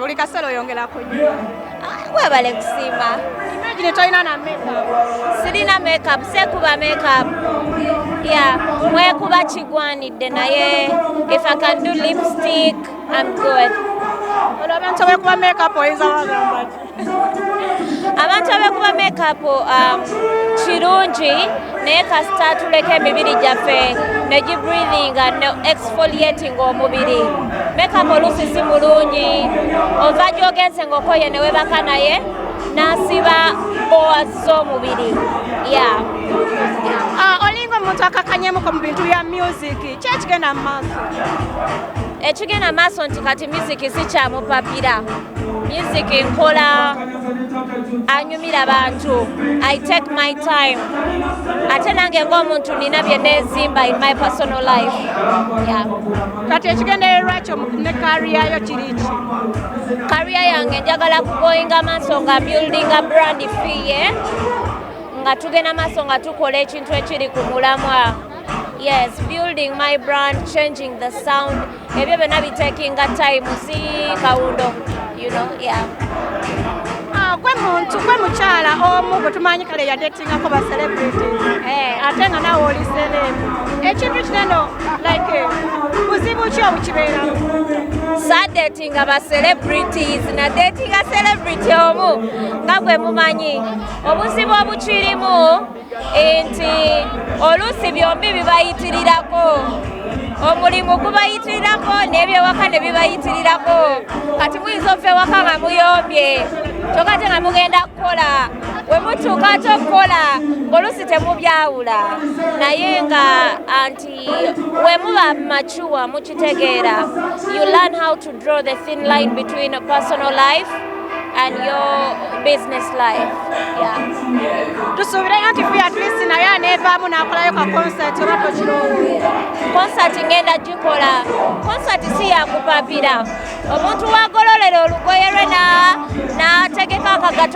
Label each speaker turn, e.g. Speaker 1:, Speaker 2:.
Speaker 1: Buli kaseera oyongerako nnyo.
Speaker 2: Webale kusiima.
Speaker 1: Imagine tolina na makeup.
Speaker 2: Sirina makeup, seekuba makeup. Yeah, mwekuba kigwanidde naye if I can do lipstick, I'm good.
Speaker 1: Olwo abantu abeekuba makeup oyinza bagamba ki?
Speaker 2: Abantu abekuba makeup kirungi naye kasita tuleka emibiri gyaffe ne gibreathinga ne exfoliating omubiri. Makeup oluusi si mulungi ova gyogenze ng'okoye ne webaka naye n'asiba owazza omubiri. Yeah.
Speaker 1: Olinga omuntu akakanyemuko mu bintu bya music ki ekigenda mu maaso?
Speaker 2: Ekigenda mu maaso nti kati music si kyamupapira. Music nkola anyumira abantu. I take my time. Ate nange ng'omuntu nina bye neezimba in my personal life. Yeah.
Speaker 1: Kati ekigendererwa kyo ne career yo kiri ki?
Speaker 2: Career yange njagala kugoyinga maaso nga buildinga brand Fille nga tugenda maaso nga tukola ekintu ekiri ku mulamwa. Yes, building my brand, changing the sound. Ebyo byonna bitakinga time si kawundo, you know, yeah.
Speaker 1: Gwe mukyala omu gwe tumanyi kale yadetingako ba celebrities. Ate nga nawe oli celeb. Ekintu kineno like buzibu ki obukibeeramu?
Speaker 2: Sadetinga ba celebrities na datinga celebrity omu nga gwe mumanyi. Obuzibu obukirimu nti oluusi byombi bibayitirirako. Omulimu gubayitirirako n'ebyewaka ne bibayitirirako. Kati muyinza okuva ewaka nga muyombye kyokka ate nga mugenda kukola. We mutuuka ate okukola ng'oluusi temubyawula naye nga anti we muba mature mukitegeera. You learn how to draw the thin line between a personal life and your business life. Yeah.
Speaker 1: Tusuubire nti Fille at least naye aneevaamu n'akolayo ka concert oba tokirowooza?
Speaker 2: Concert ngenda gikola. Concert si yakupapira. Omuntu wagololera olugoye lwe n'ategeka akagato